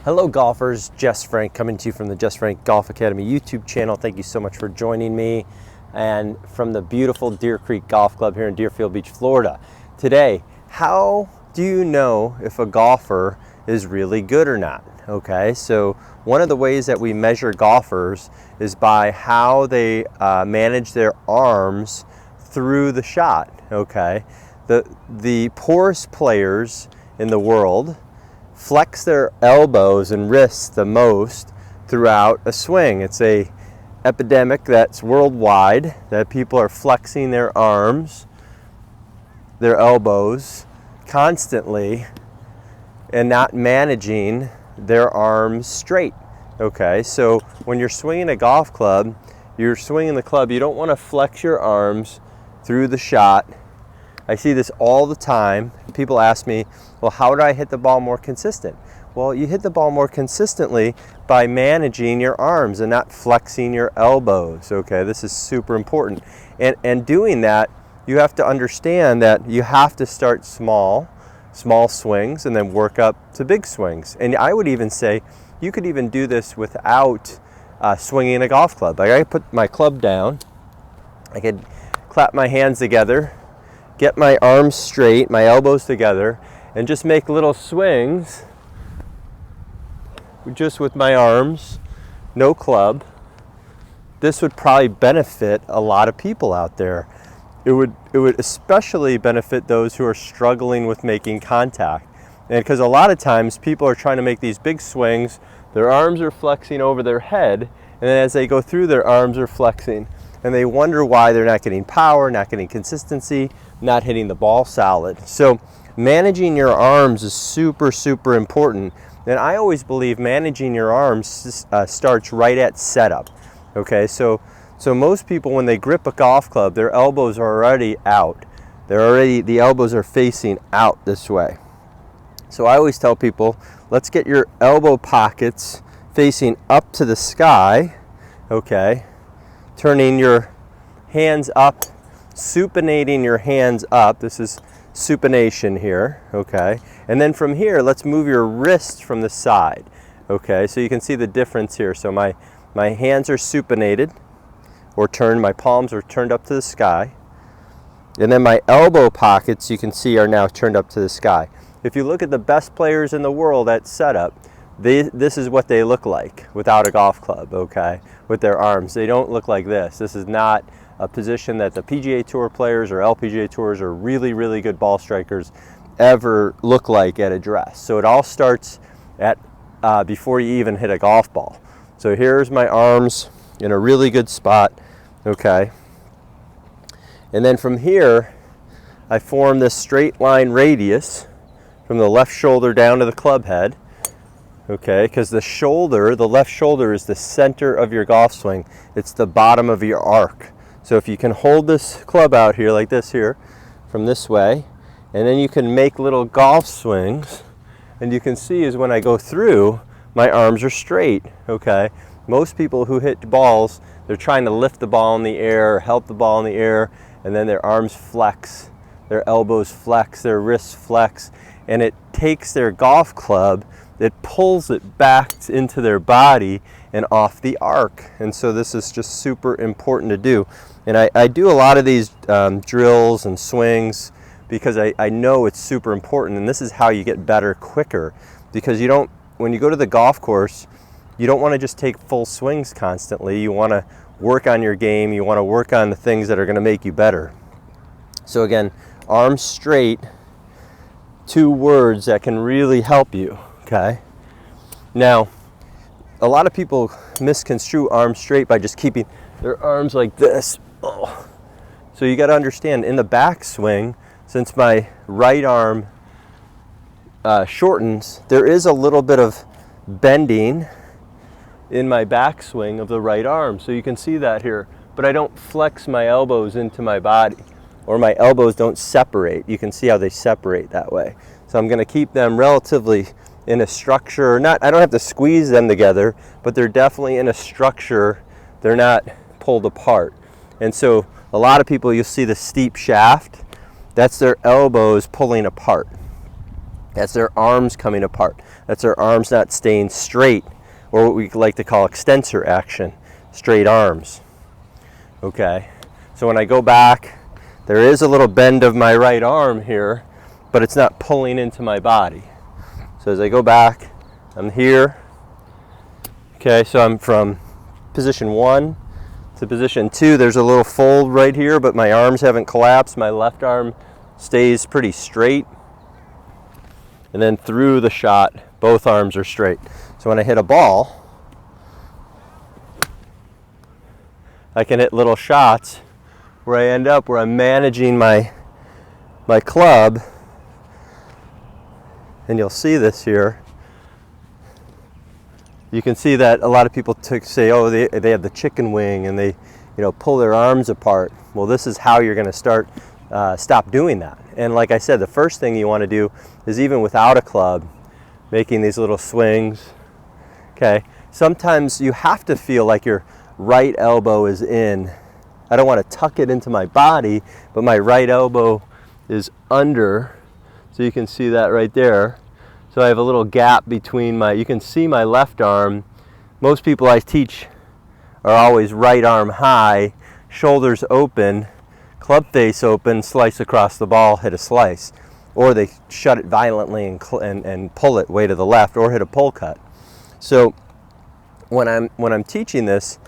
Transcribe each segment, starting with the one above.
Hello golfers, Jess Frank coming to you from the Jess Frank Golf Academy YouTube channel. Thank you so much for joining me, and from the beautiful Deer Creek Golf Club here in Deerfield Beach, Florida. Today, how do you know if a golfer is really good or not? Okay, so one of the ways that we measure golfers is by how they manage their arms through the shot. Okay, the poorest players in the world flex their elbows and wrists the most throughout a swing. It's a epidemic that's worldwide, that people are flexing their arms, their elbows constantly and not managing their arms straight. Okay, so when you're swinging a golf club, you're swinging the club, you don't want to flex your arms through the shot. I see this all the time. People ask me, well, how do I hit the ball more consistent? Well, you hit the ball more consistently by managing your arms and not flexing your elbows. Okay, this is super important. And doing that, you have to understand that you have to start small swings and then work up to big swings. And I would even say you could even do this without swinging a golf club. Like, I put my club down, I could clap my hands together, get my arms straight, my elbows together, and just make little swings just with my arms, no club. This would probably benefit a lot of people out there. It would especially benefit those who are struggling with making contact. And because a lot of times people are trying to make these big swings, their arms are flexing over their head, and then as they go through, their arms are flexing. And they wonder why they're not getting power, not getting consistency, not hitting the ball solid. So managing your arms is super, super important. And I always believe managing your arms starts right at setup. Okay, so most people, when they grip a golf club, their elbows are already out. The elbows are facing out this way. So I always tell people, let's get your elbow pockets facing up to the sky. Okay, turning your hands up, supinating your hands up. This is supination here, okay? And then from here, let's move your wrist from the side, okay? So you can see the difference here. So my hands are supinated or turned, my palms are turned up to the sky. And then my elbow pockets, you can see, are now turned up to the sky. If you look at the best players in the world at setup, this is what they look like without a golf club, okay? With their arms. They don't look like this. This is not a position that the PGA Tour players or LPGA Tours or really, really good ball strikers ever look like at address. So it all starts at before you even hit a golf ball. So here's my arms in a really good spot, okay? And then from here, I form this straight line radius from the left shoulder down to the club head. Okay, because the left shoulder is the center of your golf swing. It's the bottom of your arc. So if you can hold this club out here like this here, from this way, and then you can make little golf swings, and you can see is when I go through, my arms are straight, okay? Most people who hit balls, they're trying to lift the ball in the air, or help the ball in the air, and then their arms flex, their elbows flex, their wrists flex, and it takes their golf club, it pulls it back into their body and off the arc. And so this is just super important to do. And I do a lot of these drills and swings because I know it's super important. And this is how you get better quicker. Because when you go to the golf course, you don't want to just take full swings constantly. You want to work on your game. You want to work on the things that are going to make you better. So again, arms straight, 2 words that can really help you. Okay. Now, a lot of people misconstrue arms straight by just keeping their arms like this. Oh. So you got to understand, in the backswing, since my right arm shortens, there is a little bit of bending in my backswing of the right arm. So you can see that here, but I don't flex my elbows into my body, or my elbows don't separate. You can see how they separate that way. So I'm going to keep them relatively in a structure. I don't have to squeeze them together, but they're definitely in a structure. They're not pulled apart. And so a lot of people, you'll see the steep shaft. That's their elbows pulling apart. That's their arms coming apart. That's their arms not staying straight, or what we like to call extensor action, straight arms. Okay, so when I go back, there is a little bend of my right arm here, but it's not pulling into my body. So as I go back, I'm here. Okay, so I'm from position 1 to position 2. There's a little fold right here, but my arms haven't collapsed. My left arm stays pretty straight. And then through the shot, both arms are straight. So when I hit a ball, I can hit little shots where I end up where I'm managing my club. And you'll see this here. You can see that a lot of people say, oh, they have the chicken wing, and they pull their arms apart. Well, this is how you're going to stop doing that. And like I said, the first thing you want to do is, even without a club, making these little swings. Okay, sometimes you have to feel like your right elbow is in. I don't want to tuck it into my body, but my right elbow is under. So you can see that right there. So I have a little gap between you can see my left arm. Most people I teach are always right arm high, shoulders open, club face open, slice across the ball, hit a slice. Or they shut it violently and pull it way to the left, or hit a pull cut. So when I'm teaching this,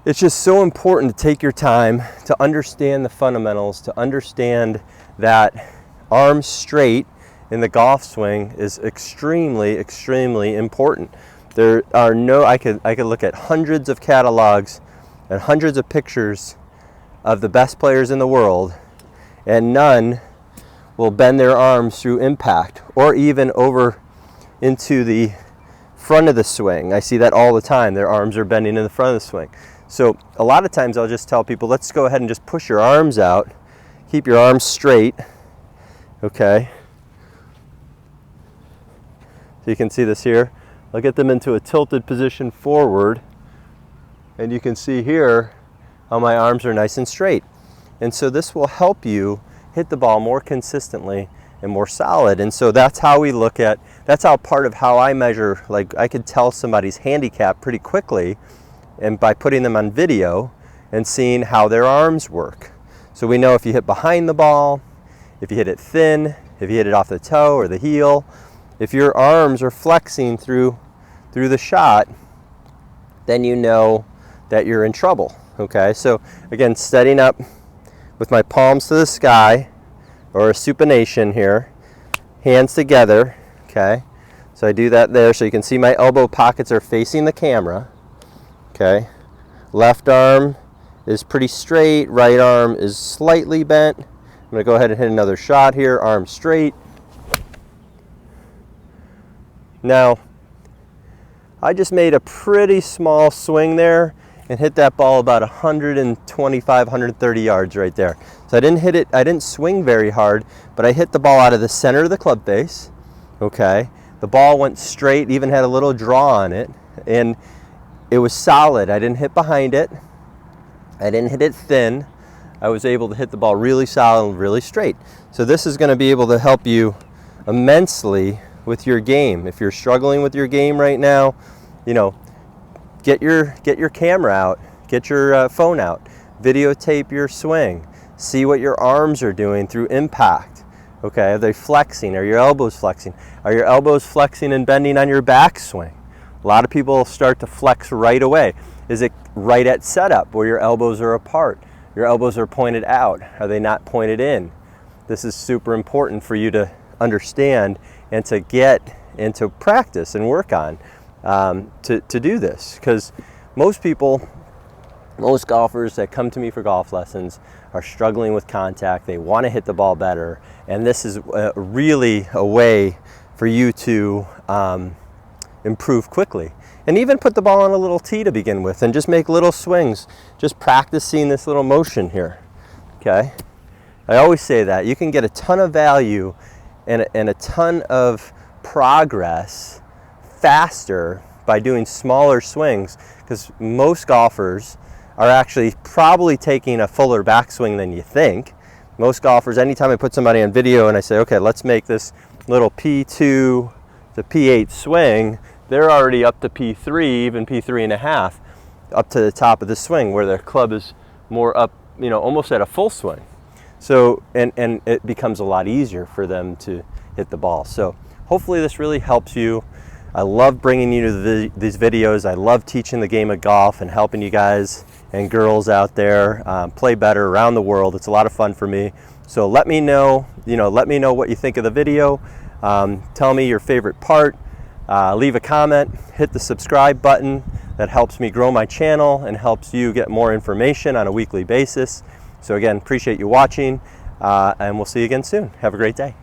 it's just so important to take your time to understand the fundamentals, to understand that arms straight in the golf swing is extremely, extremely important. There are I could look at hundreds of catalogs and hundreds of pictures of the best players in the world, and none will bend their arms through impact or even over into the front of the swing. I see that all the time. Their arms are bending in the front of the swing. So a lot of times I'll just tell people, let's go ahead and just push your arms out. Keep your arms straight. Okay. So you can see this here. I'll get them into a tilted position forward, and you can see here how my arms are nice and straight. And so this will help you hit the ball more consistently and more solid. And so that's how that's how part of how I measure, like I could tell somebody's handicap pretty quickly, and by putting them on video and seeing how their arms work. So we know if you hit behind the ball, if you hit it thin, if you hit it off the toe or the heel, if your arms are flexing through the shot, then you know that you're in trouble. Okay, so again, setting up with my palms to the sky, or a supination here, hands together. Okay, so I do that there, so you can see my elbow pockets are facing the camera. Okay, left arm is pretty straight, right arm is slightly bent. I'm going to go ahead and hit another shot here, arm straight. Now, I just made a pretty small swing there and hit that ball about 125, 130 yards right there. So I didn't swing very hard, but I hit the ball out of the center of the club face. Okay, the ball went straight, even had a little draw on it, and it was solid. I didn't hit behind it. I didn't hit it thin. I was able to hit the ball really solid and really straight. So this is going to be able to help you immensely with your game. If you're struggling with your game right now, get your camera out, get your phone out, videotape your swing, see what your arms are doing through impact. Okay, are they flexing? Are your elbows flexing? Are your elbows flexing and bending on your backswing? A lot of people start to flex right away. Is it right at setup where your elbows are apart? Your elbows are pointed out. Are they not pointed in? This is super important for you to understand and to get into practice and work on to do this. Because most golfers that come to me for golf lessons are struggling with contact. They want to hit the ball better. And this is really a way for you to improve quickly. And even put the ball on a little tee to begin with and just make little swings, just practicing this little motion here. Okay? I always say that. You can get a ton of value and a ton of progress faster by doing smaller swings, because most golfers are actually probably taking a fuller backswing than you think. Most golfers, anytime I put somebody on video and I say, okay, let's make this little P2 to P8 swing, they're already up to P3, even P3 and a half, up to the top of the swing where their club is more up, you know, almost at a full swing. So, and it becomes a lot easier for them to hit the ball. So hopefully this really helps you. I love bringing you to these videos. I love teaching the game of golf and helping you guys and girls out there play better around the world. It's a lot of fun for me. So let me know, let me know what you think of the video. Tell me your favorite part. Leave a comment, hit the subscribe button. That helps me grow my channel and helps you get more information on a weekly basis. So again, appreciate you watching, and we'll see you again soon. Have a great day.